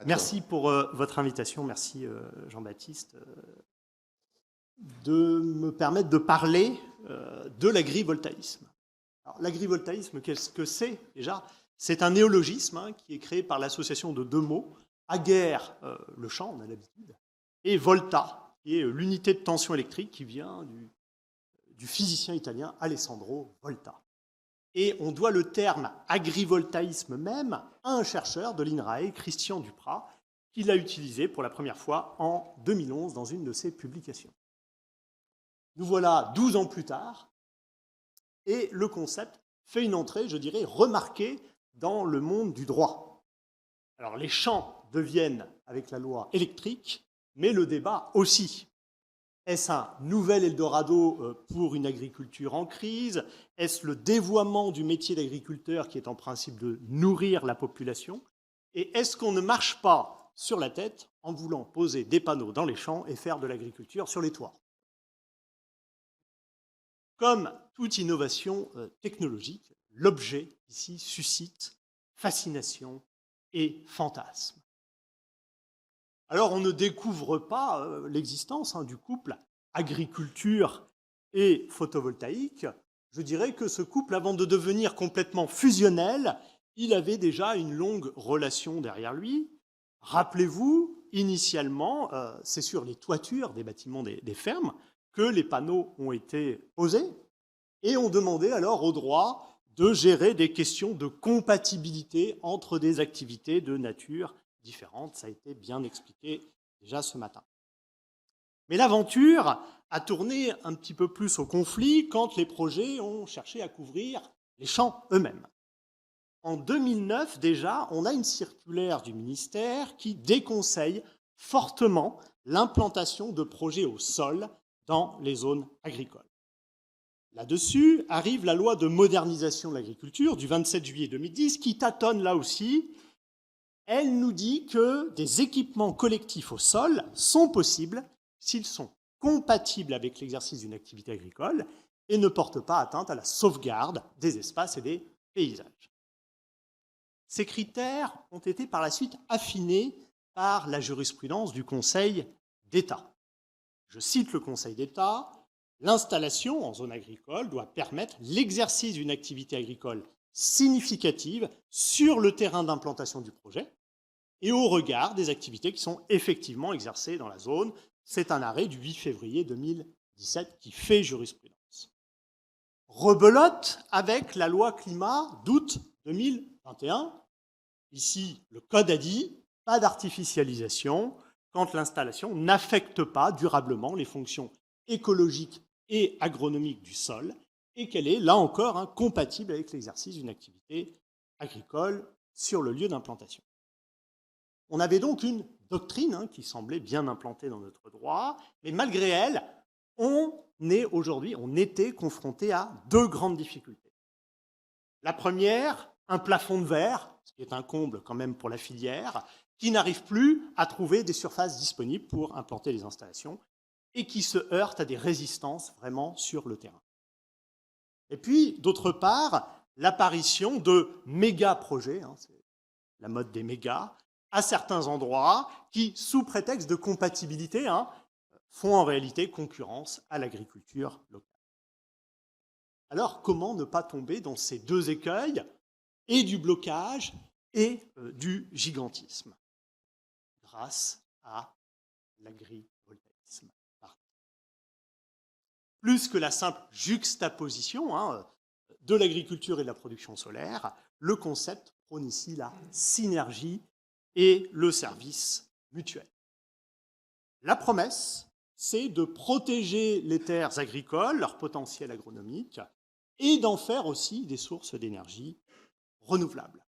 À toi. Merci pour votre invitation, merci Jean-Baptiste, de me permettre de parler de l'agrivoltaïsme. Alors, l'agrivoltaïsme, qu'est-ce que c'est déjà? C'est un néologisme qui est créé par l'association de deux mots, aguerre, le champ, on a l'habitude, et volta, qui est l'unité de tension électrique qui vient du physicien italien Alessandro Volta. Et on doit le terme agrivoltaïsme même à un chercheur de l'INRAE, Christian Duprat, qui l'a utilisé pour la première fois en 2011 dans une de ses publications. Nous voilà 12 ans plus tard, et le concept fait une entrée, je dirais, remarquée dans le monde du droit. Alors les champs deviennent, avec la loi, électriques, mais le débat aussi. Est-ce un nouvel Eldorado pour une agriculture en crise? Est-ce le dévoiement du métier d'agriculteur qui est en principe de nourrir la population? Et est-ce qu'on ne marche pas sur la tête en voulant poser des panneaux dans les champs et faire de l'agriculture sur les toits? Comme toute innovation technologique, l'objet ici suscite fascination et fantasme. Alors on ne découvre pas l'existence du couple agriculture et photovoltaïque. Je dirais que ce couple, avant de devenir complètement fusionnel, il avait déjà une longue relation derrière lui. Rappelez-vous, initialement, c'est sur les toitures des bâtiments des fermes que les panneaux ont été posés et on demandait alors au droit de gérer des questions de compatibilité entre des activités de nature différentes. Ça a été bien expliqué déjà ce matin. Mais l'aventure a tourné un petit peu plus au conflit quand les projets ont cherché à couvrir les champs eux-mêmes. En 2009, déjà, on a une circulaire du ministère qui déconseille fortement l'implantation de projets au sol dans les zones agricoles. Là-dessus arrive la loi de modernisation de l'agriculture du 27 juillet 2010 qui tâtonne là aussi. Elle nous dit que des équipements collectifs au sol sont possibles s'ils sont compatibles avec l'exercice d'une activité agricole et ne portent pas atteinte à la sauvegarde des espaces et des paysages. Ces critères ont été par la suite affinés par la jurisprudence du Conseil d'État. Je cite le Conseil d'État. L'installation en zone agricole doit permettre l'exercice d'une activité agricole significative sur le terrain d'implantation du projet et au regard des activités qui sont effectivement exercées dans la zone. C'est un arrêt du 8 février 2017 qui fait jurisprudence. Rebelote avec la loi climat d'août 2021. Ici, le code a dit pas d'artificialisation quand l'installation n'affecte pas durablement les fonctions écologiques et agronomique du sol et qu'elle est, là encore, compatible avec l'exercice d'une activité agricole sur le lieu d'implantation. On avait donc une doctrine qui semblait bien implantée dans notre droit, mais malgré elle, on était confronté à deux grandes difficultés. La première, un plafond de verre, ce qui est un comble quand même pour la filière, qui n'arrive plus à trouver des surfaces disponibles pour implanter les installations et qui se heurte à des résistances vraiment sur le terrain. Et puis, d'autre part, l'apparition de méga-projets, c'est la mode des mégas, à certains endroits qui, sous prétexte de compatibilité, font en réalité concurrence à l'agriculture locale. Alors, comment ne pas tomber dans ces deux écueils, et du blocage et du gigantisme, grâce à l'agrivoltaïsme? Plus que la simple juxtaposition de l'agriculture et de la production solaire, le concept prône ici la synergie et le service mutuel. La promesse, c'est de protéger les terres agricoles, leur potentiel agronomique, et d'en faire aussi des sources d'énergie renouvelables.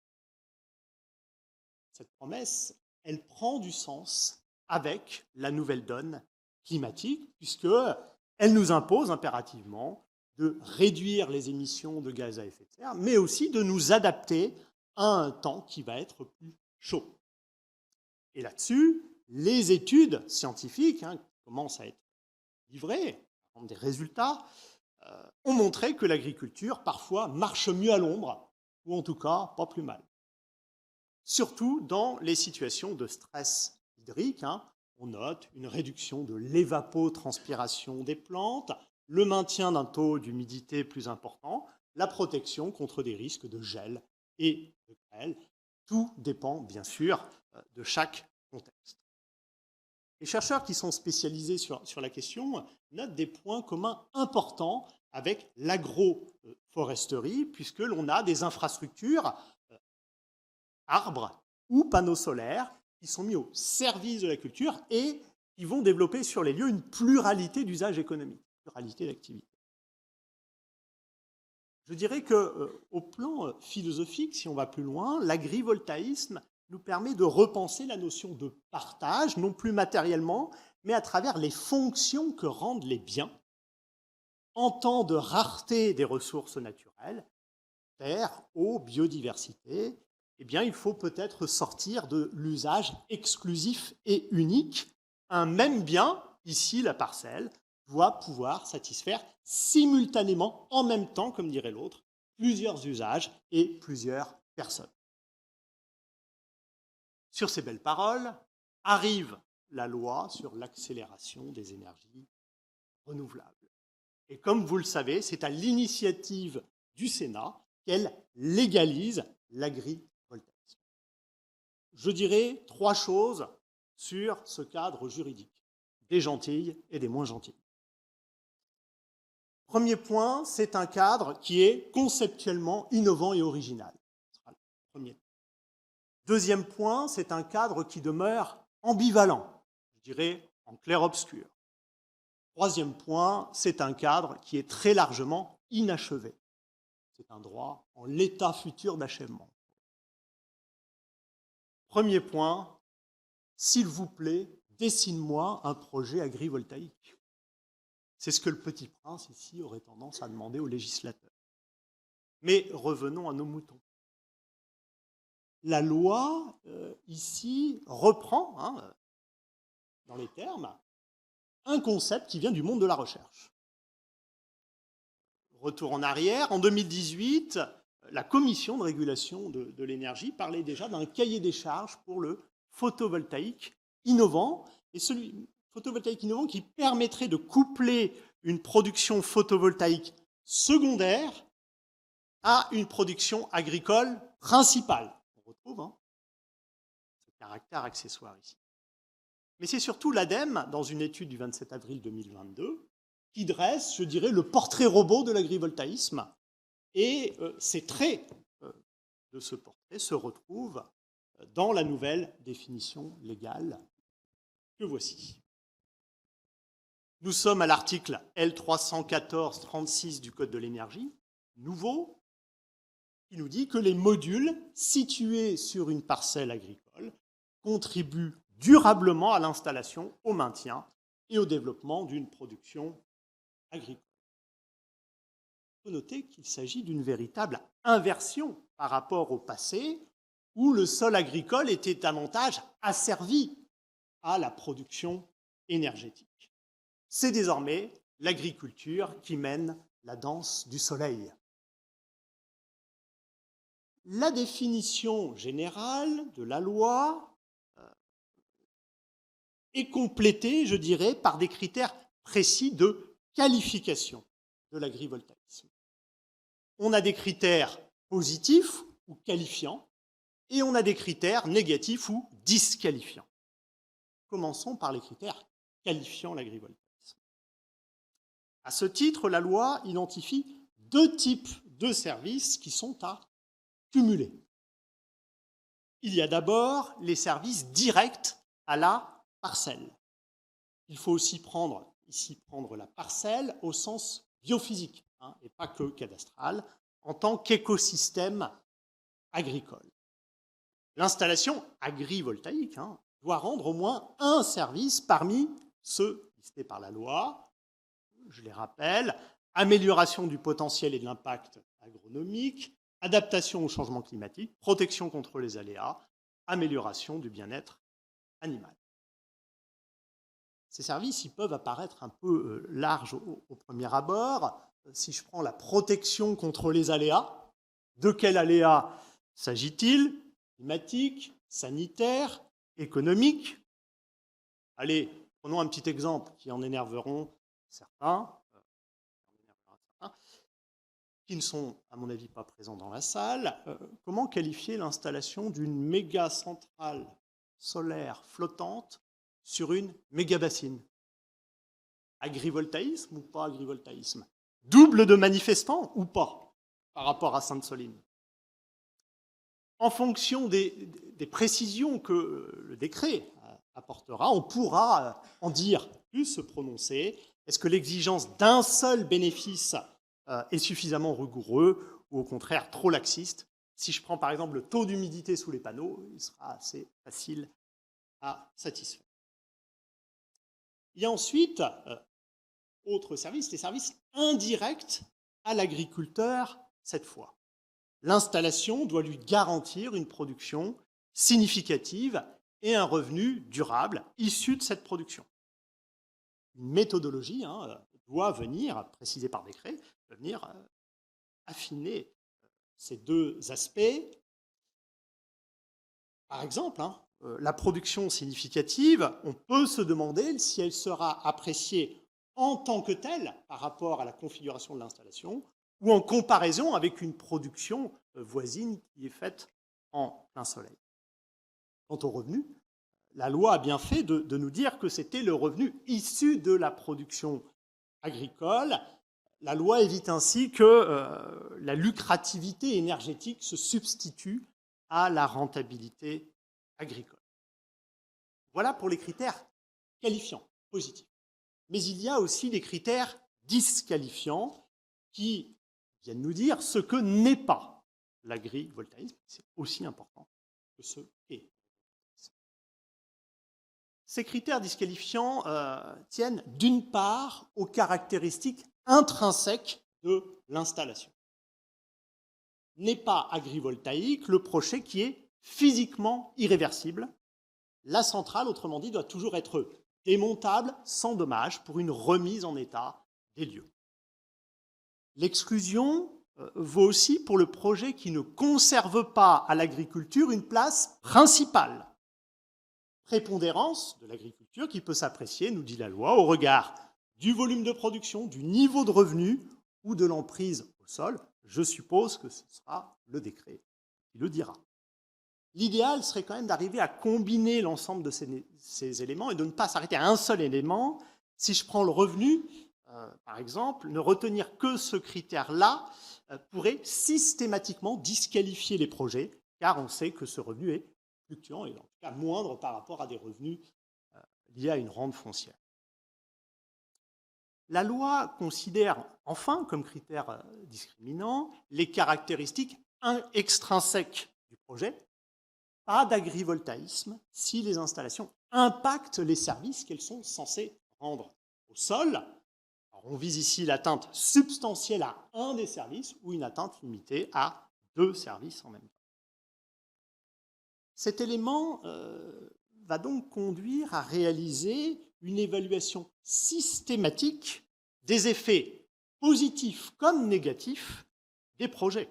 Cette promesse, elle prend du sens avec la nouvelle donne climatique, puisqu'elle nous impose impérativement de réduire les émissions de gaz à effet de serre, mais aussi de nous adapter à un temps qui va être plus chaud. Et là-dessus, les études scientifiques qui commencent à être livrées, des résultats, ont montré que l'agriculture, parfois, marche mieux à l'ombre, ou en tout cas, pas plus mal. surtout dans les situations de stress hydrique. On note une réduction de l'évapotranspiration des plantes, le maintien d'un taux d'humidité plus important, la protection contre des risques de gel et de grêle. Tout dépend, bien sûr, de chaque contexte. Les chercheurs qui sont spécialisés sur la question notent des points communs importants avec l'agroforesterie, puisque l'on a des infrastructures, arbres ou panneaux solaires, qui sont mis au service de la culture et qui vont développer sur les lieux une pluralité d'usages économiques, une pluralité d'activités. Je dirais qu'au plan philosophique, si on va plus loin, l'agrivoltaïsme nous permet de repenser la notion de partage, non plus matériellement, mais à travers les fonctions que rendent les biens, en temps de rareté des ressources naturelles, terre, eau, biodiversité. Eh bien, il faut peut-être sortir de l'usage exclusif et unique. Un même bien, ici la parcelle, doit pouvoir satisfaire simultanément, en même temps, comme dirait l'autre, plusieurs usages et plusieurs personnes. Sur ces belles paroles, arrive la loi sur l'accélération des énergies renouvelables. Et comme vous le savez, c'est à l'initiative du Sénat qu'elle légalise l'agrivoltaïsme. Je dirais 3 choses sur ce cadre juridique, des gentilles et des moins gentilles. Premier point, c'est un cadre qui est conceptuellement innovant et original. Ce sera le premier. Deuxième point, c'est un cadre qui demeure ambivalent, je dirais en clair-obscur. Troisième point, c'est un cadre qui est très largement inachevé. C'est un droit en l'état futur d'achèvement. Premier point, s'il vous plaît, dessine-moi un projet agrivoltaïque. C'est ce que le Petit Prince, ici, aurait tendance à demander aux législateurs. Mais revenons à nos moutons. La loi, ici, reprend, dans les termes, un concept qui vient du monde de la recherche. Retour en arrière, en 2018, la Commission de régulation de l'énergie parlait déjà d'un cahier des charges pour le photovoltaïque innovant, et celui photovoltaïque innovant qui permettrait de coupler une production photovoltaïque secondaire à une production agricole principale. On retrouve ce caractère accessoire ici. Mais c'est surtout l'ADEME, dans une étude du 27 avril 2022, qui dresse, je dirais, le portrait robot de l'agrivoltaïsme. Et ces traits de ce portrait se retrouvent dans la nouvelle définition légale que voici. Nous sommes à l'article L314-36 du Code de l'énergie, nouveau, qui nous dit que les modules situés sur une parcelle agricole contribuent durablement à l'installation, au maintien et au développement d'une production agricole. Il faut noter qu'il s'agit d'une véritable inversion par rapport au passé, où le sol agricole était davantage asservi à la production énergétique. C'est désormais l'agriculture qui mène la danse du soleil. La définition générale de la loi est complétée, je dirais, par des critères précis de qualification de l'agrivoltaïsme. On a des critères positifs ou qualifiants et on a des critères négatifs ou disqualifiants. Commençons par les critères qualifiant l'agrivoltaïsme. À ce titre, la loi identifie 2 types de services qui sont à cumuler. Il y a d'abord les services directs à la parcelle. Il faut aussi prendre la parcelle au sens biophysique, et pas que cadastral, en tant qu'écosystème agricole. L'installation agrivoltaïque doit rendre au moins un service parmi ceux listés par la loi. Je les rappelle, amélioration du potentiel et de l'impact agronomique, adaptation au changement climatique, protection contre les aléas, amélioration du bien-être animal. Ces services peuvent apparaître un peu larges au premier abord. Si je prends la protection contre les aléas, de quels aléas s'agit-il ? climatique, sanitaire, économique. Allez, prenons un petit exemple qui en énerveront certains, qui ne sont, à mon avis, pas présents dans la salle. Comment qualifier l'installation d'une méga centrale solaire flottante sur une méga bassine? Agrivoltaïsme ou pas agrivoltaïsme? Double de manifestants ou pas par rapport à Sainte-Soline? En fonction des précisions que le décret apportera, on pourra en dire plus, se prononcer. Est-ce que l'exigence d'un seul bénéfice est suffisamment rigoureux ou au contraire trop laxiste? Si je prends par exemple le taux d'humidité sous les panneaux, il sera assez facile à satisfaire. Il y a ensuite, autre service, les services indirects à l'agriculteur cette fois. L'installation doit lui garantir une production significative et un revenu durable issu de cette production. Une méthodologie doit venir, précisée par décret, doit venir affiner ces deux aspects. Par exemple, la production significative, on peut se demander si elle sera appréciée en tant que telle par rapport à la configuration de l'installation ou en comparaison avec une production voisine qui est faite en plein soleil. Quant au revenu, la loi a bien fait de nous dire que c'était le revenu issu de la production agricole. La loi évite ainsi que la lucrativité énergétique se substitue à la rentabilité agricole. Voilà pour les critères qualifiants, positifs. Mais il y a aussi des critères disqualifiants qui viennent nous dire ce que n'est pas l'agrivoltaïsme. C'est aussi important que ce qu'est. Ces critères disqualifiants tiennent d'une part aux caractéristiques intrinsèques de l'installation. N'est pas agrivoltaïque le projet qui est physiquement irréversible. La centrale, autrement dit, doit toujours être démontable sans dommage pour une remise en état des lieux. L'exclusion vaut aussi pour le projet qui ne conserve pas à l'agriculture une place principale. Prépondérance de l'agriculture qui peut s'apprécier, nous dit la loi, au regard du volume de production, du niveau de revenu ou de l'emprise au sol. Je suppose que ce sera le décret qui le dira. L'idéal serait quand même d'arriver à combiner l'ensemble de ces éléments et de ne pas s'arrêter à un seul élément. Si je prends le revenu, par exemple, ne retenir que ce critère-là pourrait systématiquement disqualifier les projets, car on sait que ce revenu est fluctuant et en tout cas moindre par rapport à des revenus liés à une rente foncière. La loi considère enfin comme critère discriminant les caractéristiques extrinsèques du projet. Pas d'agrivoltaïsme si les installations impactent les services qu'elles sont censées rendre au sol. Alors, on vise ici l'atteinte substantielle à un des services ou une atteinte limitée à 2 services en même temps. Cet élément va donc conduire à réaliser une évaluation systématique des effets positifs comme négatifs des projets.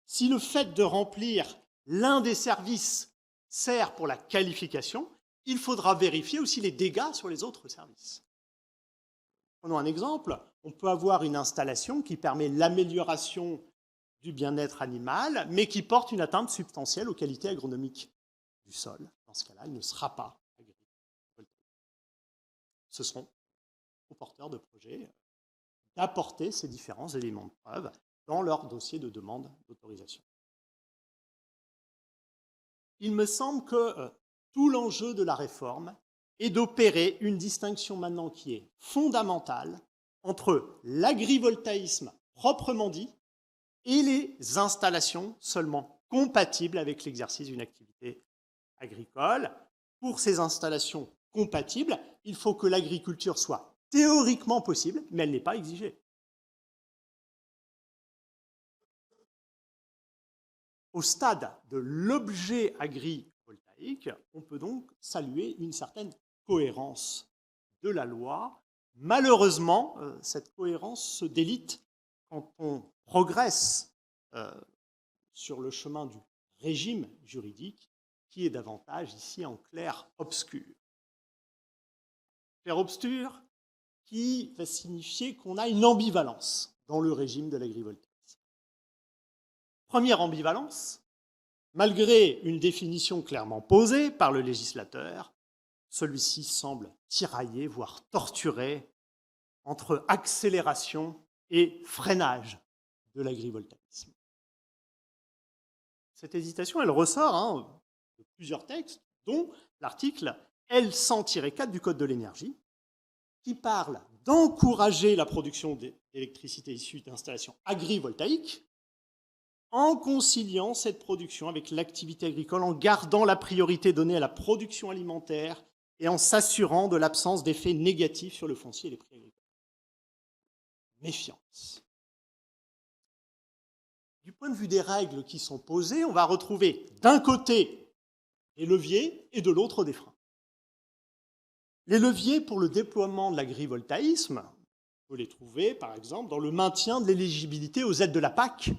Si le fait de remplir l'un des services sert pour la qualification, il faudra vérifier aussi les dégâts sur les autres services. Prenons un exemple, on peut avoir une installation qui permet l'amélioration du bien-être animal, mais qui porte une atteinte substantielle aux qualités agronomiques du sol. Dans ce cas-là, il ne sera pas agrivoltaïque. Ce seront aux porteurs de projets d'apporter ces différents éléments de preuve dans leur dossier de demande d'autorisation. Il me semble que tout l'enjeu de la réforme est d'opérer une distinction maintenant qui est fondamentale entre l'agrivoltaïsme proprement dit et les installations seulement compatibles avec l'exercice d'une activité agricole. Pour ces installations compatibles, il faut que l'agriculture soit théoriquement possible, mais elle n'est pas exigée. Au stade de l'objet agrivoltaïque, on peut donc saluer une certaine cohérence de la loi. Malheureusement, cette cohérence se délite quand on progresse sur le chemin du régime juridique qui est davantage ici en clair-obscur. Clair-obscur qui va signifier qu'on a une ambivalence dans le régime de l'agrivoltaïsme. Première ambivalence, malgré une définition clairement posée par le législateur, celui-ci semble tirailler, voire torturer, entre accélération et freinage de l'agrivoltaïsme. Cette hésitation, elle ressort de plusieurs textes, dont l'article L100-4 du Code de l'énergie, qui parle d'encourager la production d'électricité issue d'installations agrivoltaïques en conciliant cette production avec l'activité agricole, en gardant la priorité donnée à la production alimentaire et en s'assurant de l'absence d'effets négatifs sur le foncier et les prix agricoles. Méfiance. Du point de vue des règles qui sont posées, on va retrouver d'un côté des leviers et de l'autre des freins. Les leviers pour le déploiement de l'agrivoltaïsme, on peut les trouver par exemple dans le maintien de l'éligibilité aux aides de la PAC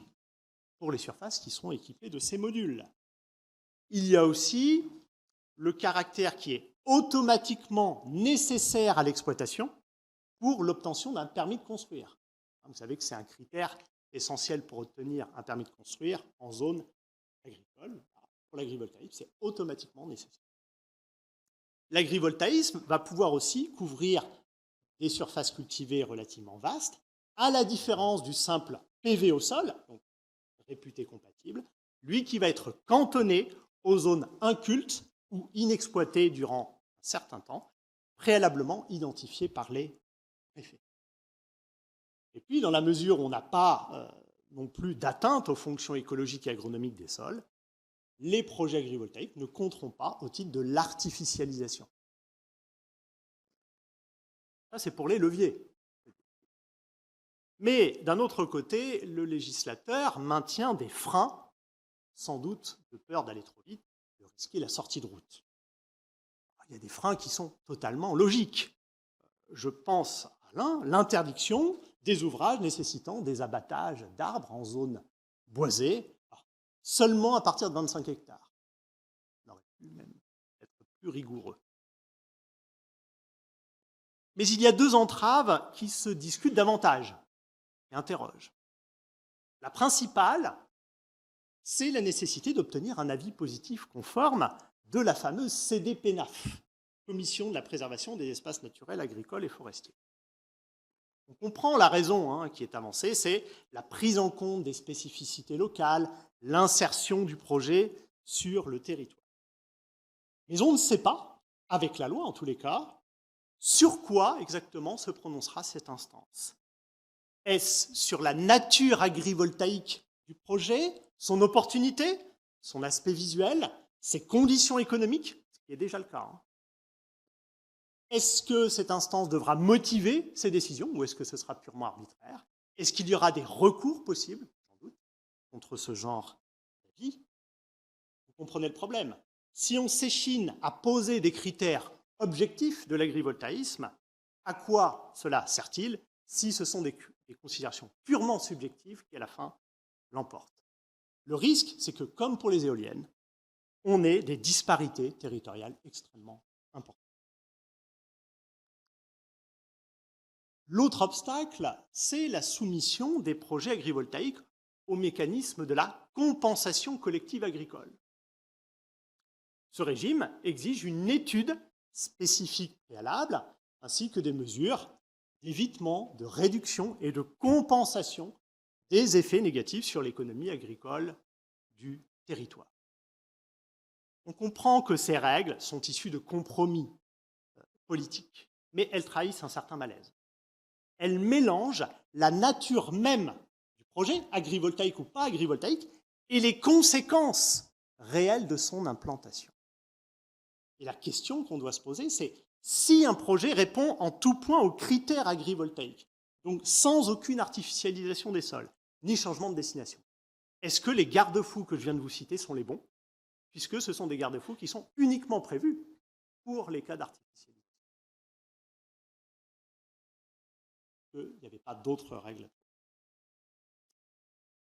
pour les surfaces qui seront équipées de ces modules. Il y a aussi le caractère qui est automatiquement nécessaire à l'exploitation pour l'obtention d'un permis de construire. Vous savez que c'est un critère essentiel pour obtenir un permis de construire en zone agricole. Pour l'agrivoltaïsme, c'est automatiquement nécessaire. L'agrivoltaïsme va pouvoir aussi couvrir des surfaces cultivées relativement vastes, à la différence du simple PV au sol, donc réputé compatible, lui qui va être cantonné aux zones incultes ou inexploitées durant un certain temps, préalablement identifiées par les préfets. Et puis, dans la mesure où on n'a pas non plus d'atteinte aux fonctions écologiques et agronomiques des sols, les projets agrivoltaïques ne compteront pas au titre de l'artificialisation. Ça, c'est pour les leviers. Mais d'un autre côté, le législateur maintient des freins, sans doute de peur d'aller trop vite, de risquer la sortie de route. Il y a des freins qui sont totalement logiques. Je pense à l'interdiction des ouvrages nécessitant des abattages d'arbres en zone boisée, seulement à partir de 25 hectares. On aurait pu même être plus rigoureux. Mais il y a deux entraves qui se discutent davantage et interrogent. La principale, c'est la nécessité d'obtenir un avis positif conforme de la fameuse CDPENAF, Commission de la préservation des espaces naturels, agricoles et forestiers. On comprend la raison qui est avancée, c'est la prise en compte des spécificités locales, l'insertion du projet sur le territoire. Mais on ne sait pas, avec la loi en tous les cas, sur quoi exactement se prononcera cette instance. Est-ce sur la nature agrivoltaïque du projet, son opportunité, son aspect visuel, ses conditions économiques, ce qui est déjà le cas. Est-ce que cette instance devra motiver ses décisions ou est-ce que ce sera purement arbitraire? Est-ce qu'il y aura des recours possibles, sans doute, contre ce genre d'avis? Vous comprenez le problème. Si on s'échine à poser des critères objectifs de l'agrivoltaïsme, à quoi cela sert-il si ce sont des considérations purement subjectives qui, à la fin, l'emportent? Le risque, c'est que, comme pour les éoliennes, on ait des disparités territoriales extrêmement importantes. L'autre obstacle, c'est la soumission des projets agrivoltaïques au mécanisme de la compensation collective agricole. Ce régime exige une étude spécifique préalable, ainsi que des mesures d'évitement, de réduction et de compensation des effets négatifs sur l'économie agricole du territoire. On comprend que ces règles sont issues de compromis politiques, mais elles trahissent un certain malaise. Elles mélangent la nature même du projet, agrivoltaïque ou pas agrivoltaïque, et les conséquences réelles de son implantation. Et la question qu'on doit se poser, c'est si un projet répond en tout point aux critères agrivoltaïques, donc sans aucune artificialisation des sols, ni changement de destination, est-ce que les garde-fous que je viens de vous citer sont les bons, puisque ce sont des garde-fous qui sont uniquement prévus pour les cas d'artificialisation? Il n'y avait pas d'autres règles.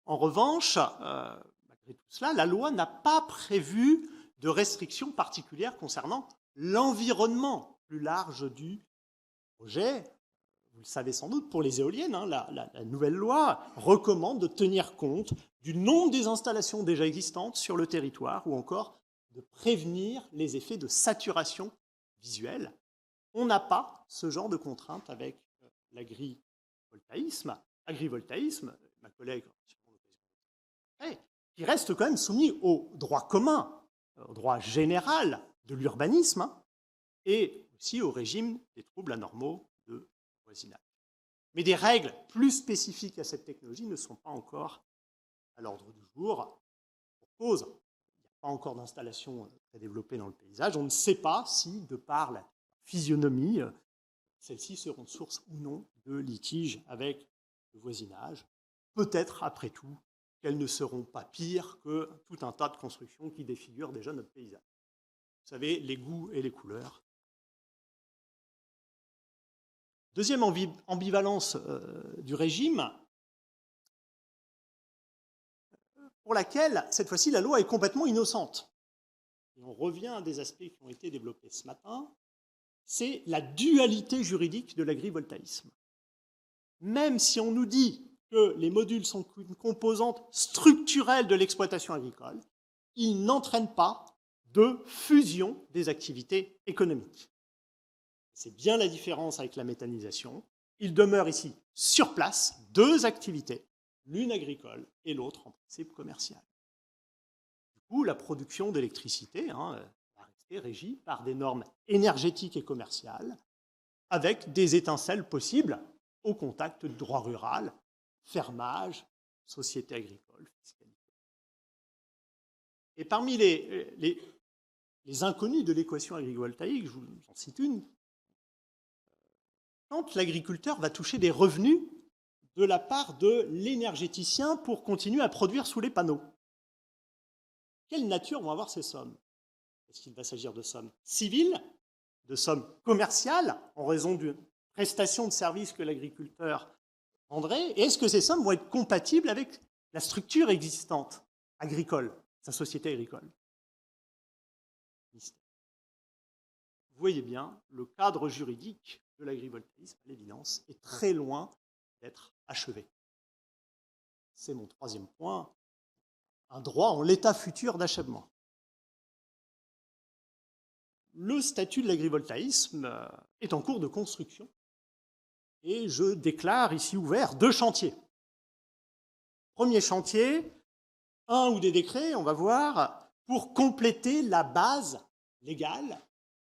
En revanche, malgré malgré tout cela, la loi n'a pas prévu de restrictions particulières concernant l'environnement plus large du projet. Vous le savez sans doute, pour les éoliennes, la nouvelle loi recommande de tenir compte du nombre des installations déjà existantes sur le territoire ou encore de prévenir les effets de saturation visuelle. On n'a pas ce genre de contrainte avec l'agrivoltaïsme. Agrivoltaïsme, ma collègue, qui reste quand même soumis au droit commun, au droit général de l'urbanisme et aussi au régime des troubles anormaux de voisinage. Mais des règles plus spécifiques à cette technologie ne sont pas encore à l'ordre du jour. Pour cause, il n'y a pas encore d'installation très développée dans le paysage. On ne sait pas si, de par la physionomie, celles-ci seront source ou non de litiges avec le voisinage. Peut-être, après tout, qu'elles ne seront pas pires que tout un tas de constructions qui défigurent déjà notre paysage. Vous savez, les goûts et les couleurs. Deuxième ambivalence du régime, pour laquelle, cette fois-ci, la loi est complètement innocente. Et on revient à des aspects qui ont été développés ce matin, c'est la dualité juridique de l'agrivoltaïsme. Même si on nous dit que les modules sont une composante structurelle de l'exploitation agricole, ils n'entraînent pas de fusion des activités économiques. C'est bien la différence avec la méthanisation. Il demeure ici, sur place, deux activités, l'une agricole et l'autre en principe commercial. Du coup, la production d'électricité va rester régie par des normes énergétiques et commerciales, avec des étincelles possibles au contact du droit rural, fermage, société agricole, fiscalité. Et parmi les inconnus de l'équation agrivoltaïque, je vous en cite une, quand l'agriculteur va toucher des revenus de la part de l'énergéticien pour continuer à produire sous les panneaux, quelle nature vont avoir ces sommes? Est-ce qu'il va s'agir de sommes civiles, de sommes commerciales, en raison d'une prestation de service que l'agriculteur rendrait? Et est-ce que ces sommes vont être compatibles avec la structure existante agricole, sa société agricole? Vous voyez bien, le cadre juridique de l'agrivoltaïsme, à l'évidence, est très loin d'être achevé. C'est mon troisième point, un droit en l'état futur d'achèvement. Le statut de l'agrivoltaïsme est en cours de construction et je déclare ici ouvert deux chantiers. Premier chantier, un ou des décrets, on va voir, pour compléter la base légale.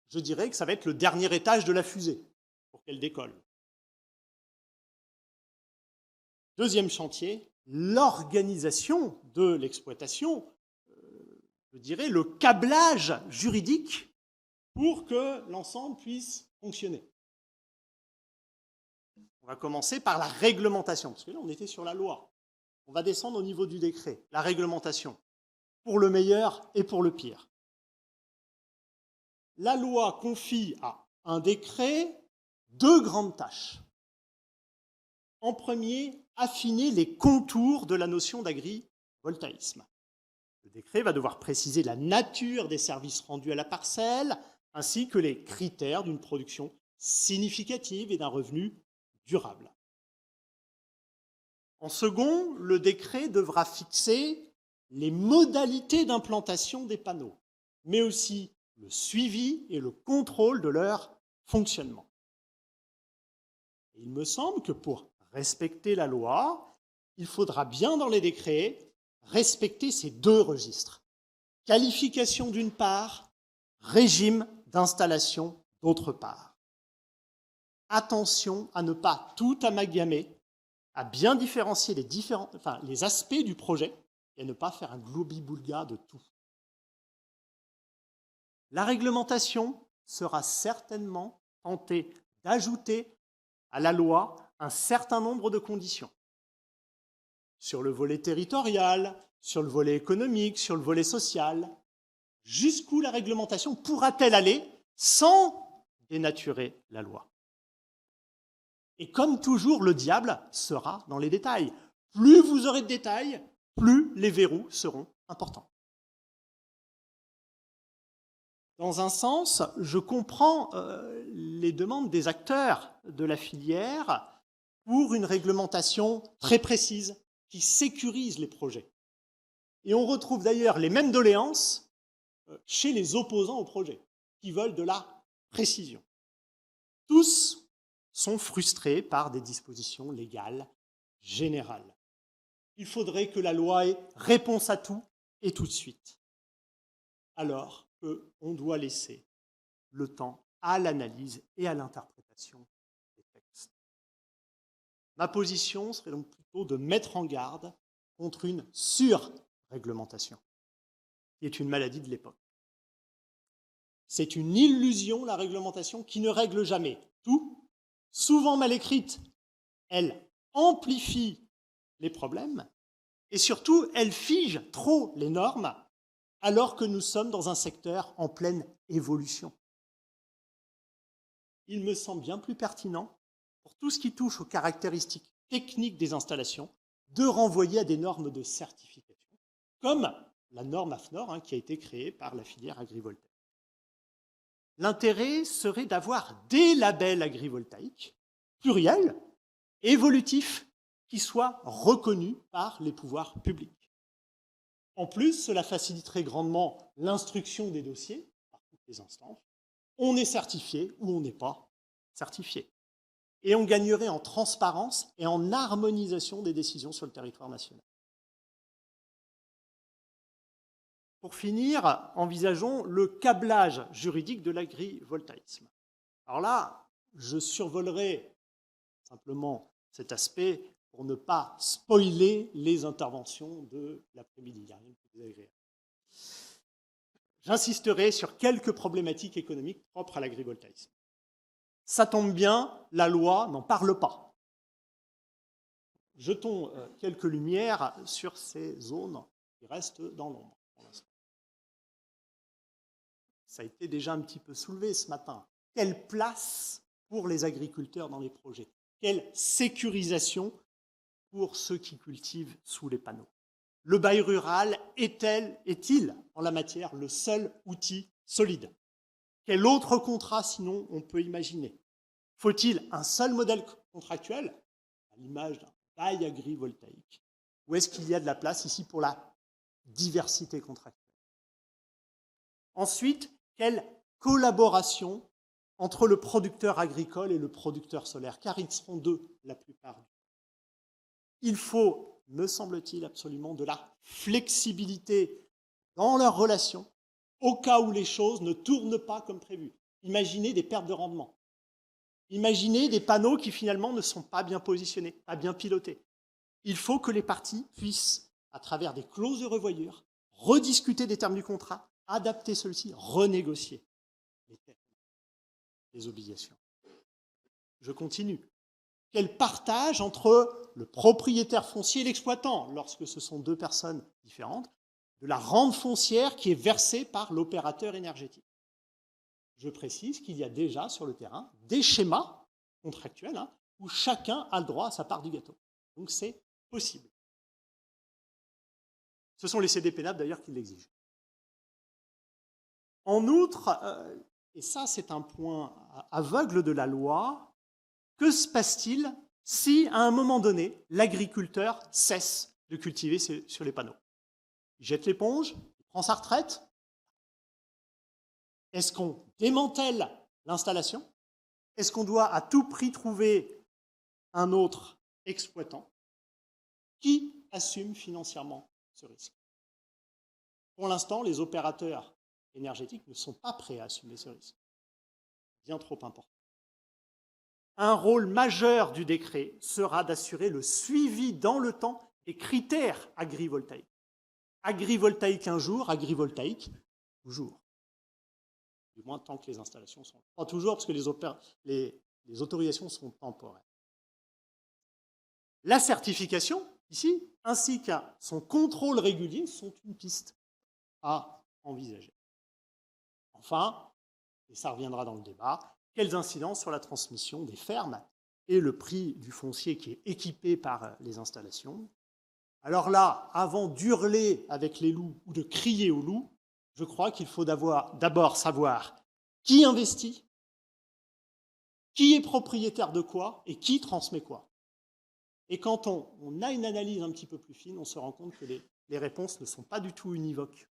Je dirais que ça va être le dernier étage de la fusée pour qu'elle décolle. Deuxième chantier, l'organisation de l'exploitation, je dirais le câblage juridique pour que l'ensemble puisse fonctionner. On va commencer par la réglementation, parce que là on était sur la loi. On va descendre au niveau du décret, la réglementation, pour le meilleur et pour le pire. La loi confie à un décret deux grandes tâches. En premier, affiner les contours de la notion d'agrivoltaïsme. Le décret va devoir préciser la nature des services rendus à la parcelle, ainsi que les critères d'une production significative et d'un revenu durable. En second, le décret devra fixer les modalités d'implantation des panneaux, mais aussi le suivi et le contrôle de leur fonctionnement. Et il me semble que pour respecter la loi, il faudra bien dans les décrets respecter ces deux registres. Qualification d'une part, régime d'installation d'autre part. Attention à ne pas tout amalgamer, à bien différencier les aspects du projet et à ne pas faire un globi-boulga de tout. La réglementation sera certainement tentée d'ajouter à la loi un certain nombre de conditions. Sur le volet territorial, sur le volet économique, sur le volet social. Jusqu'où la réglementation pourra-t-elle aller sans dénaturer la loi? Et comme toujours, le diable sera dans les détails. Plus vous aurez de détails, plus les verrous seront important. Dans un sens, je comprends les demandes des acteurs de la filière pour une réglementation très précise qui sécurise les projets. Et on retrouve d'ailleurs les mêmes doléances chez les opposants au projet, qui veulent de la précision. Tous sont frustrés par des dispositions légales générales. Il faudrait que la loi ait réponse à tout et tout de suite. Alors qu'on doit laisser le temps à l'analyse et à l'interprétation des textes. Ma position serait donc plutôt de mettre en garde contre une surréglementation, qui est une maladie de l'époque. C'est une illusion, la réglementation, qui ne règle jamais tout. Souvent mal écrite, elle amplifie les problèmes et surtout, elle fige trop les normes alors que nous sommes dans un secteur en pleine évolution. Il me semble bien plus pertinent, pour tout ce qui touche aux caractéristiques techniques des installations, de renvoyer à des normes de certification, comme la norme AFNOR qui a été créée par la filière agrivoltaïque. L'intérêt serait d'avoir des labels agrivoltaïques, pluriels, évolutifs, qui soient reconnus par les pouvoirs publics. En plus, cela faciliterait grandement l'instruction des dossiers par toutes les instances. On est certifié ou on n'est pas certifié. Et on gagnerait en transparence et en harmonisation des décisions sur le territoire national. Pour finir, envisageons le câblage juridique de l'agrivoltaïsme. Alors là, je survolerai simplement cet aspect pour ne pas spoiler les interventions de l'après-midi. Il n'y a rien de plus désagréable. J'insisterai sur quelques problématiques économiques propres à l'agrivoltaïsme. Ça tombe bien, la loi n'en parle pas. Jetons quelques lumières sur ces zones qui restent dans l'ombre pour l'instant. Ça a été déjà un petit peu soulevé ce matin. Quelle place pour les agriculteurs dans les projets? Quelle sécurisation pour ceux qui cultivent sous les panneaux? Le bail rural est-il, en la matière, le seul outil solide? Quel autre contrat, sinon, on peut imaginer? Faut-il un seul modèle contractuel, à l'image d'un bail agrivoltaïque? Ou est-ce qu'il y a de la place ici pour la diversité contractuelle? Ensuite, quelle collaboration entre le producteur agricole et le producteur solaire, car ils seront deux la plupart du temps. Il faut, me semble-t-il, absolument de la flexibilité dans leurs relations, au cas où les choses ne tournent pas comme prévu. Imaginez des pertes de rendement. Imaginez des panneaux qui finalement ne sont pas bien positionnés, pas bien pilotés. Il faut que les parties puissent, à travers des clauses de revoyure, rediscuter des termes du contrat, adapter ceux-ci, renégocier les termes, les obligations. Je continue. Quel partage entre le propriétaire foncier et l'exploitant, lorsque ce sont deux personnes différentes, de la rente foncière qui est versée par l'opérateur énergétique. Je précise qu'il y a déjà sur le terrain des schémas contractuels où chacun a le droit à sa part du gâteau. Donc c'est possible. Ce sont les CDPNAP d'ailleurs qui l'exigent. En outre, et ça c'est un point aveugle de la loi, que se passe-t-il si, à un moment donné, l'agriculteur cesse de cultiver sur les panneaux? Il jette l'éponge, il prend sa retraite. Est-ce qu'on démantèle l'installation? Est-ce qu'on doit à tout prix trouver un autre exploitant? Qui assume financièrement ce risque? Pour l'instant, les opérateurs énergétiques ne sont pas prêts à assumer ce risque. Bien trop important. Un rôle majeur du décret sera d'assurer le suivi dans le temps des critères agrivoltaïques. Agrivoltaïque un jour, agrivoltaïque toujours. Du moins tant que les installations sont là. Pas toujours, parce que les autorisations sont temporaires. La certification, ici, ainsi que son contrôle régulier sont une piste à envisager. Enfin, et ça reviendra dans le débat, quelles incidences sur la transmission des fermes et le prix du foncier qui est équipé par les installations? Alors là, avant d'hurler avec les loups ou de crier aux loups, je crois qu'il faut d'abord savoir qui investit, qui est propriétaire de quoi et qui transmet quoi. Et quand on a une analyse un petit peu plus fine, on se rend compte que les réponses ne sont pas du tout univoques.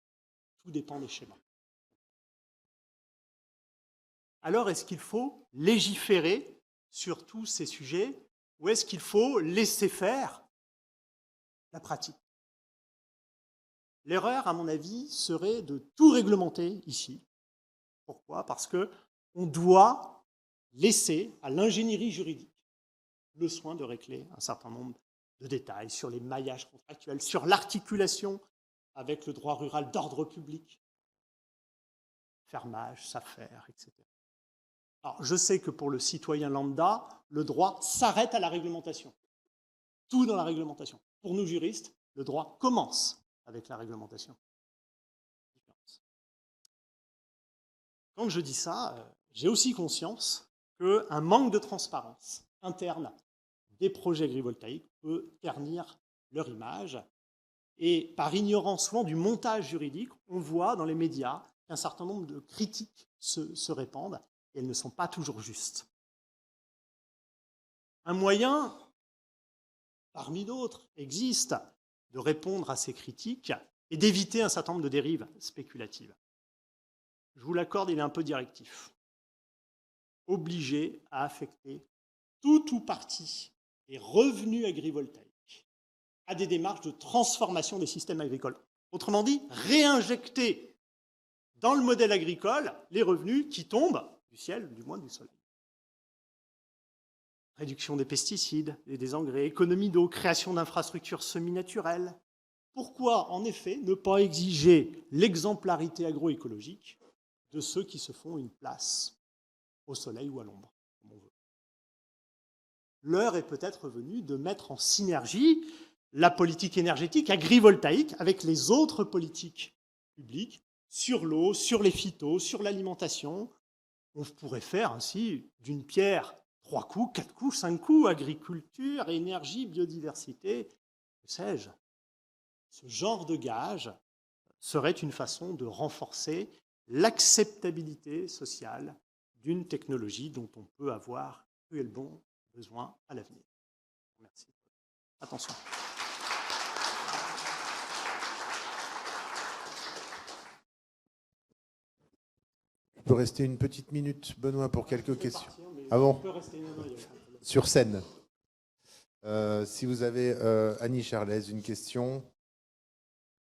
Tout dépend des schémas. Alors, est-ce qu'il faut légiférer sur tous ces sujets ou est-ce qu'il faut laisser faire la pratique? L'erreur, à mon avis, serait de tout réglementer ici. Pourquoi? Parce qu'on doit laisser à l'ingénierie juridique le soin de régler un certain nombre de détails sur les maillages contractuels, sur l'articulation avec le droit rural d'ordre public, fermage, SAFER, etc. Alors, je sais que pour le citoyen lambda, le droit s'arrête à la réglementation. Tout dans la réglementation. Pour nous juristes, le droit commence avec la réglementation. Quand je dis ça, j'ai aussi conscience qu'un manque de transparence interne des projets agrivoltaïques peut ternir leur image. Et par ignorance souvent du montage juridique, on voit dans les médias qu'un certain nombre de critiques se répandent et elles ne sont pas toujours justes. Un moyen, parmi d'autres, existe de répondre à ces critiques et d'éviter un certain nombre de dérives spéculatives. Je vous l'accorde, il est un peu directif. Obligé à affecter tout ou partie des revenus agrivoltaïques à des démarches de transformation des systèmes agricoles. Autrement dit, réinjecter dans le modèle agricole les revenus qui tombent du ciel, du moins du soleil. Réduction des pesticides et des engrais, économie d'eau, création d'infrastructures semi-naturelles. Pourquoi, en effet, ne pas exiger l'exemplarité agroécologique de ceux qui se font une place au soleil ou à l'ombre, comme on veut? L'heure est peut-être venue de mettre en synergie la politique énergétique agrivoltaïque avec les autres politiques publiques sur l'eau, sur les phytos, sur l'alimentation. On pourrait faire ainsi d'une pierre 3 coups, 4 coups, 5 coups, agriculture, énergie, biodiversité, que sais-je. Ce genre de gage serait une façon de renforcer l'acceptabilité sociale d'une technologie dont on peut avoir cruellement besoin à l'avenir. Merci. Attention. Je peux rester une petite minute, Benoît, pour quelques questions. Ah bon? Sur scène. Si vous avez, Annie Charlès, une question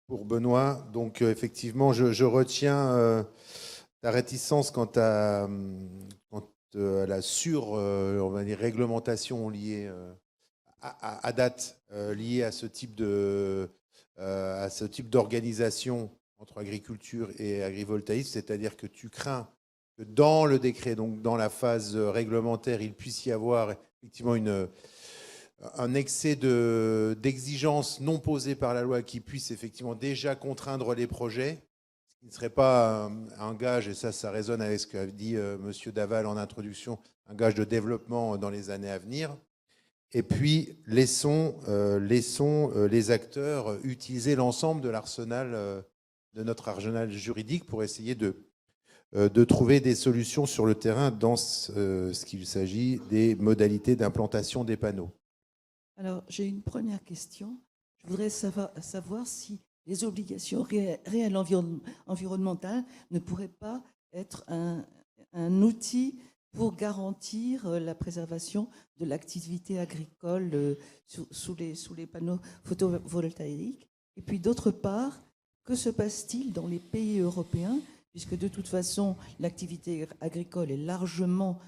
pour Benoît. Donc, effectivement, je retiens ta réticence quant à la on va dire, réglementation liée à date, liée à ce type d'organisation entre agriculture et agrivoltaïsme, c'est-à-dire que tu crains que dans le décret, donc dans la phase réglementaire, il puisse y avoir effectivement un excès d'exigences non posées par la loi qui puisse effectivement déjà contraindre les projets, ce qui ne serait pas un gage, et ça résonne avec ce qu'a dit M. Daval en introduction, un gage de développement dans les années à venir. Et puis, laissons les acteurs utiliser l'ensemble de l'arsenal, de notre arsenal juridique pour essayer de trouver des solutions sur le terrain dans ce qu'il s'agit des modalités d'implantation des panneaux. Alors, j'ai une première question. Je voudrais savoir si les obligations réelles environnementales ne pourraient pas être un outil pour garantir la préservation de l'activité agricole sous les panneaux photovoltaïques. Et puis, d'autre part, que se passe-t-il dans les pays européens, puisque de toute façon, l'activité agricole est largement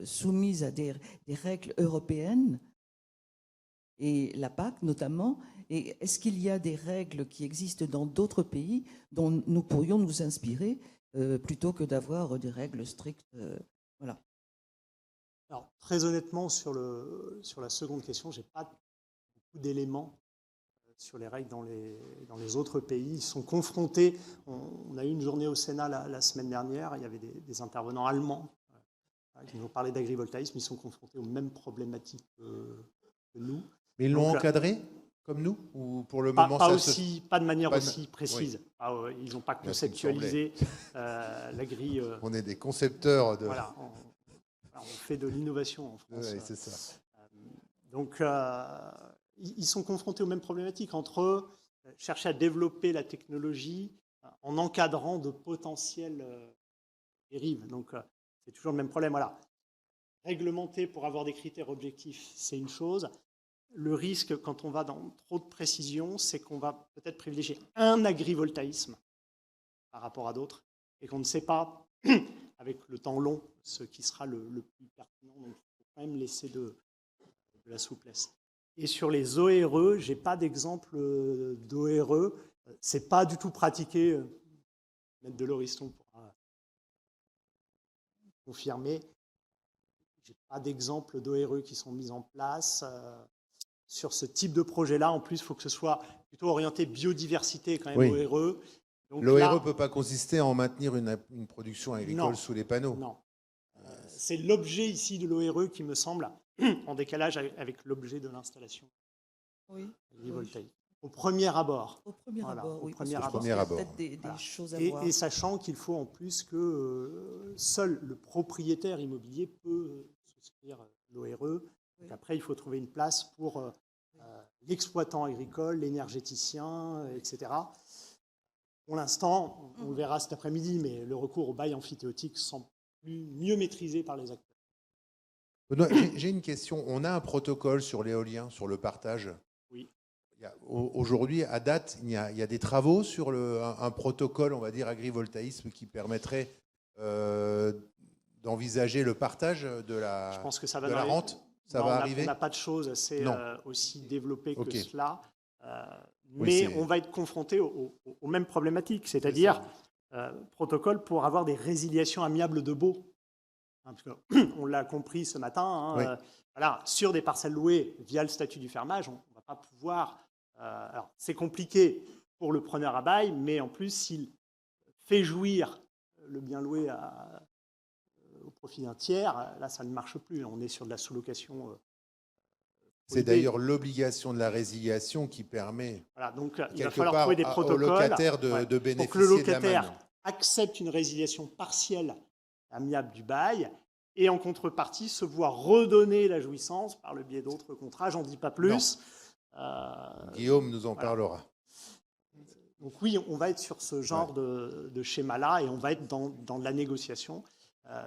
soumise à des règles européennes, et la PAC notamment. Et est-ce qu'il y a des règles qui existent dans d'autres pays dont nous pourrions nous inspirer plutôt que d'avoir des règles strictes voilà. Alors, très honnêtement, sur la seconde question, je n'ai pas beaucoup d'éléments sur les règles dans les autres pays. Ils sont confrontés. On a eu une journée au Sénat la semaine dernière. Il y avait des intervenants allemands qui nous ont parlé d'agrivoltaïsme. Ils sont confrontés aux mêmes problématiques que nous. Mais ils l'ont encadré? comme nous, ou pour le Pas, moment pas ça pas de manière pas de- aussi précise. oui. Ah, ils n'ont pas Bien, ce qui me semblait. conceptualisé la grille. On est des concepteurs de... Voilà, on fait de l'innovation en France. Oui, c'est ça. Donc, ils sont confrontés aux mêmes problématiques. Entre eux, chercher à développer la technologie en encadrant de potentielles dérives. Donc, c'est toujours le même problème. Voilà. Réglementer pour avoir des critères objectifs, c'est une chose. Le risque, quand on va dans trop de précision, c'est qu'on va peut-être privilégier un agrivoltaïsme par rapport à d'autres et qu'on ne sait pas, avec le temps long, ce qui sera le plus pertinent. Donc, il faut quand même laisser de la souplesse. Et sur les ORE, je n'ai pas d'exemple d'ORE. Ce n'est pas du tout pratiqué. Maître de Lauriston pourra confirmer. Je n'ai pas d'exemple d'ORE qui sont mis en place. Sur ce type de projet-là, en plus, il faut que ce soit plutôt orienté biodiversité quand même, Oui. ORE. L'ORE ne peut pas consister en maintenir une production agricole Non. sous les panneaux. Non. C'est l'objet ici de l'ORE qui me semble en décalage avec l'objet de l'installation agrivoltaïque. Au premier abord. Au premier Voilà, abord, au oui. premier parce que abord. je pense qu'il y a Premier peut-être des Voilà. choses à voir. Et sachant qu'il faut en plus que seul le propriétaire immobilier peut souscrire l'ORE. Oui. Après, il faut trouver une place pour l'exploitant agricole, l'énergéticien, etc. Pour l'instant, on le verra cet après-midi, mais le recours au bail emphytéotique semble mieux maîtrisé par les acteurs. Benoît, j'ai une question. On a un protocole sur l'éolien, sur le partage. Oui. Aujourd'hui, à date, il y a des travaux sur un protocole, on va dire, agrivoltaïsme qui permettrait d'envisager le partage de Je pense que ça va de dans la les- rente. Ça Non, va on arriver? n'a pas de choses assez Non. aussi développées Ok. que cela. Oui, Mais c'est- on va être confronté aux mêmes problématiques, c'est-à-dire protocole pour avoir des résiliations amiables de baux. Hein, parce que, on l'a compris ce matin, hein, Oui. voilà, sur des parcelles louées via le statut du fermage, on ne va pas pouvoir... alors, c'est compliqué pour le preneur à bail, mais en plus, s'il fait jouir le bien loué au profit d'un tiers, là, ça ne marche plus. On est sur de la sous-location. C'est d'ailleurs l'obligation de la résiliation qui permet, Voilà, donc il va quelque falloir part, trouver des au protocoles locataire de pour que le bénéficier de la locataire manne. accepte une résiliation partielle amiable du bail et en contrepartie se voit redonner la jouissance par le biais d'autres contrats. J'en dis pas plus. Guillaume nous en voilà. parlera. Donc oui, on va être sur ce genre de schéma-là et on va être dans de la négociation,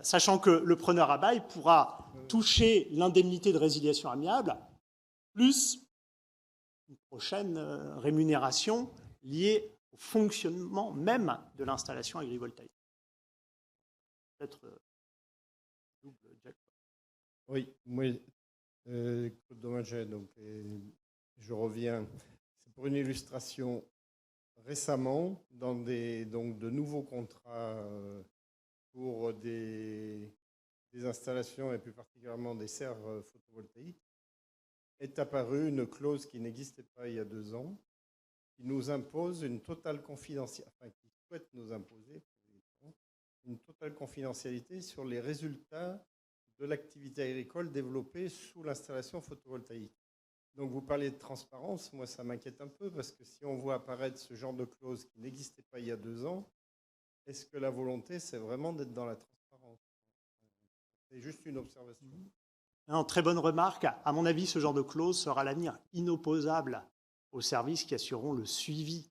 sachant que le preneur à bail pourra toucher l'indemnité de résiliation amiable plus une prochaine rémunération liée au fonctionnement même de l'installation agrivoltaïque. Peut-être double jackpot. Oui, moi, Claude Domaget, donc, je reviens. C'est pour une illustration. Récemment, dans de nouveaux contrats pour des installations et plus particulièrement des serres photovoltaïques, est apparue une clause qui n'existait pas il y a 2 ans, qui nous impose une totale confidentialité, enfin qui souhaite nous imposer une totale confidentialité sur les résultats de l'activité agricole développée sous l'installation photovoltaïque. Donc vous parlez de transparence, moi ça m'inquiète un peu parce que si on voit apparaître ce genre de clause qui n'existait pas il y a 2 ans, est-ce que la volonté c'est vraiment d'être dans la transparence? C'est juste une observation. Non, très bonne remarque. À mon avis, ce genre de clause sera à l'avenir inopposable aux services qui assureront le suivi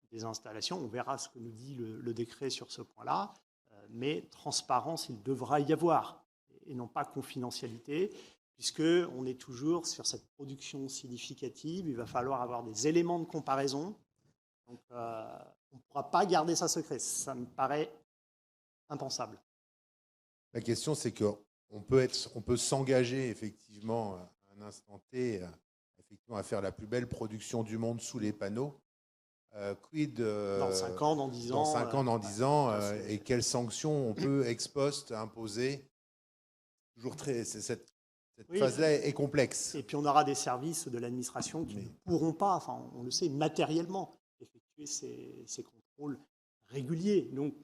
des installations. On verra ce que nous dit le décret sur ce point-là, mais transparence, il devra y avoir, et non pas confidentialité, puisqu'on est toujours sur cette production significative. Il va falloir avoir des éléments de comparaison. Donc, on ne pourra pas garder ça secret. Ça me paraît impensable. La question, c'est qu'on peut s'engager effectivement à un instant T effectivement, à faire la plus belle production du monde sous les panneaux. Quid dans 5 ans, dans 10 ans. Dans 5 ans, dans 10 ans, c'est- et quelles sanctions on peut ex post imposer? Toujours cette Oui. phase-là est complexe. Et puis on aura des services de l'administration qui ne pourront pas, enfin on le sait matériellement, effectuer ces contrôles réguliers. Donc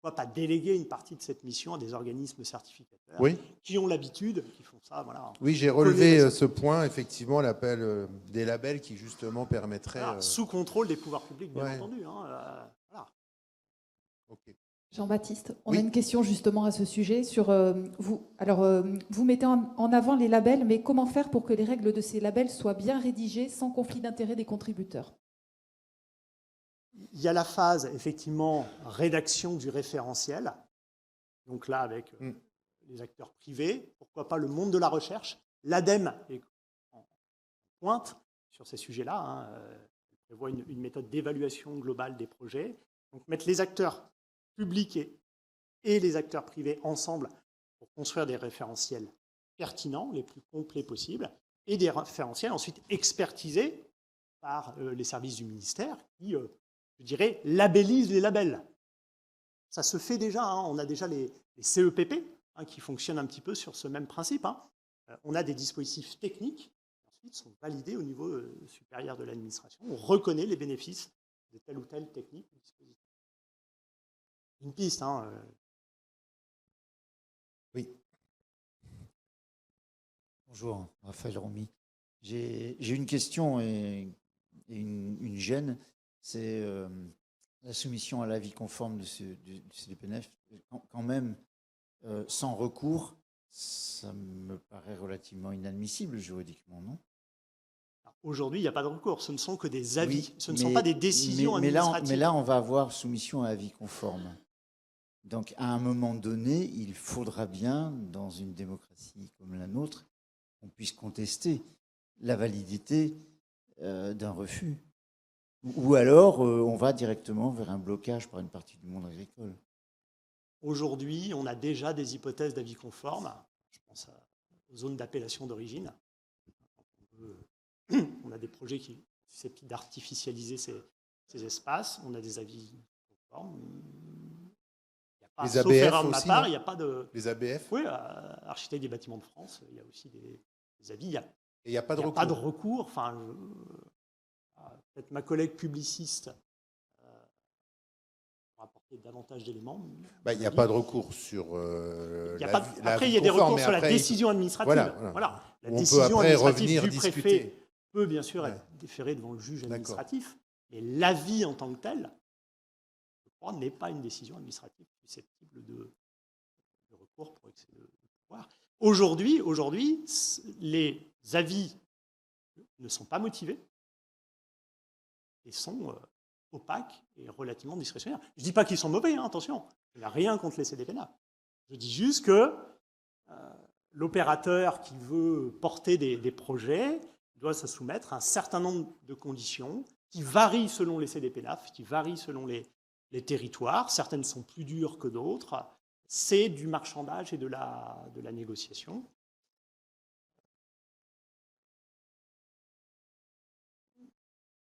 pourquoi pas déléguer une partie de cette mission à des organismes certificateurs Oui. qui ont l'habitude, qui font ça. Voilà. Oui, j'ai relevé ce point, effectivement, l'appel des labels qui, justement, permettraient... Voilà, sous contrôle des pouvoirs publics, bien Ouais. entendu. Voilà. Ok. Jean-Baptiste, on Oui. a une question justement à ce sujet sur vous. Alors, vous mettez en avant les labels, mais comment faire pour que les règles de ces labels soient bien rédigées sans conflit d'intérêt des contributeurs? Il y a la phase, effectivement, rédaction du référentiel. Donc là, avec les acteurs privés, pourquoi pas le monde de la recherche. L'ADEME est en pointe sur ces sujets-là. Elle prévoit une méthode d'évaluation globale des projets. Donc mettre les acteurs publics et les acteurs privés ensemble pour construire des référentiels pertinents, les plus complets possibles, et des référentiels ensuite expertisés par les services du ministère qui, je dirais, labellisent les labels. Ça se fait déjà, on a déjà les CEPP qui fonctionnent un petit peu sur ce même principe. On a des dispositifs techniques qui ensuite sont validés au niveau supérieur de l'administration. On reconnaît les bénéfices de telle ou telle technique ou dispositif. Une piste. Oui. Bonjour, Raphaël Romy. J'ai une question et une gêne. C'est la soumission à l'avis conforme du CDPENAF. Quand même, sans recours, ça me paraît relativement inadmissible juridiquement, non? Aujourd'hui, il n'y a pas de recours. Ce ne sont que des avis. Oui, Ce ne sont pas des décisions administratives. Mais là, on va avoir soumission à avis conforme. Donc, à un moment donné, il faudra bien, dans une démocratie comme la nôtre, qu'on puisse contester la validité d'un refus. Ou alors, on va directement vers un blocage par une partie du monde agricole. Aujourd'hui, on a déjà des hypothèses d'avis conforme. Je pense aux zones d'appellation d'origine. On a des projets qui sont susceptibles d'artificialiser ces espaces. On a des avis conformes. Les sauf ABF erreur de ma aussi, part, non? il n'y a pas de... Les ABF? Oui, Architectes des bâtiments de France, il y a aussi des avis. Et il n'y a pas de Il n'y a recours. pas de recours. Enfin, peut-être ma collègue publiciste va apporter davantage d'éléments. Il n'y a pas de recours sur Après, il y a des recours sur la décision administrative. Voilà. La On peut décision après administrative revenir du discuter. préfet peut bien sûr être déférée devant le juge administratif, mais l'avis en tant que tel, je crois, n'est pas une décision administrative susceptible de recours pour excès de pouvoir. Aujourd'hui, les avis ne sont pas motivés et sont opaques et relativement discrétionnaires. Je ne dis pas qu'ils sont mauvais, attention, il n'y a rien contre les CDPENAF. Je dis juste que l'opérateur qui veut porter des projets doit se soumettre à un certain nombre de conditions qui varient selon les CDPENAF, qui varient selon les territoires. Certaines sont plus dures que d'autres. C'est du marchandage et de la négociation.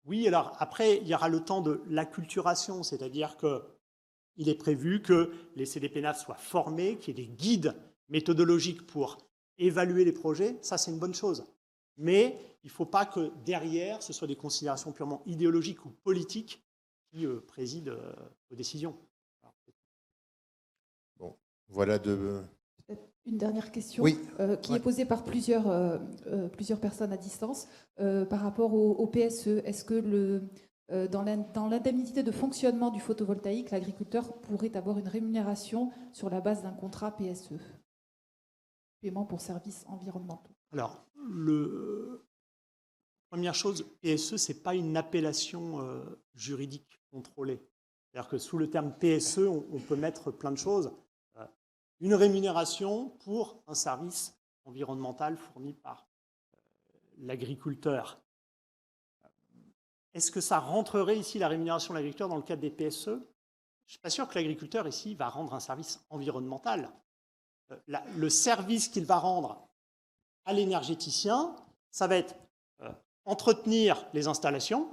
Oui, alors après, il y aura le temps de l'acculturation, c'est-à-dire qu'il est prévu que les CDPENAF soient formés, qu'il y ait des guides méthodologiques pour évaluer les projets. Ça, c'est une bonne chose. Mais il ne faut pas que derrière, ce soit des considérations purement idéologiques ou politiques qui président aux décisions. Bon, voilà Une dernière question qui est posée par plusieurs personnes à distance par rapport au PSE. Est-ce que dans l'indemnité de fonctionnement du photovoltaïque, l'agriculteur pourrait avoir une rémunération sur la base d'un contrat PSE, paiement pour services environnementaux? Alors, première chose, PSE, ce n'est pas une appellation juridique contrôlée. C'est-à-dire que sous le terme PSE, on peut mettre plein de choses. Une rémunération pour un service environnemental fourni par l'agriculteur. Est-ce que ça rentrerait ici, la rémunération de l'agriculteur, dans le cadre des PSE? Je ne suis pas sûr que l'agriculteur ici va rendre un service environnemental. Le service qu'il va rendre à l'énergéticien, ça va être entretenir les installations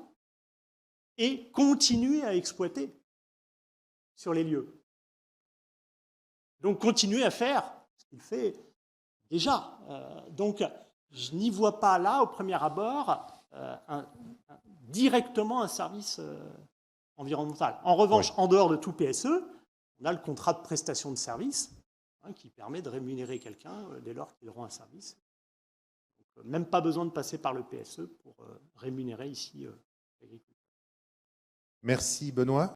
et continuer à exploiter sur les lieux. Donc, continuer à faire ce qu'il fait déjà. Donc, je n'y vois pas là, au premier abord, directement un service environnemental. En revanche, en dehors de tout PSE, On a le contrat de prestation de service qui permet de rémunérer quelqu'un dès lors qu'il rend un service. Donc, même pas besoin de passer par le PSE pour rémunérer ici l'agriculteur. Merci Benoît.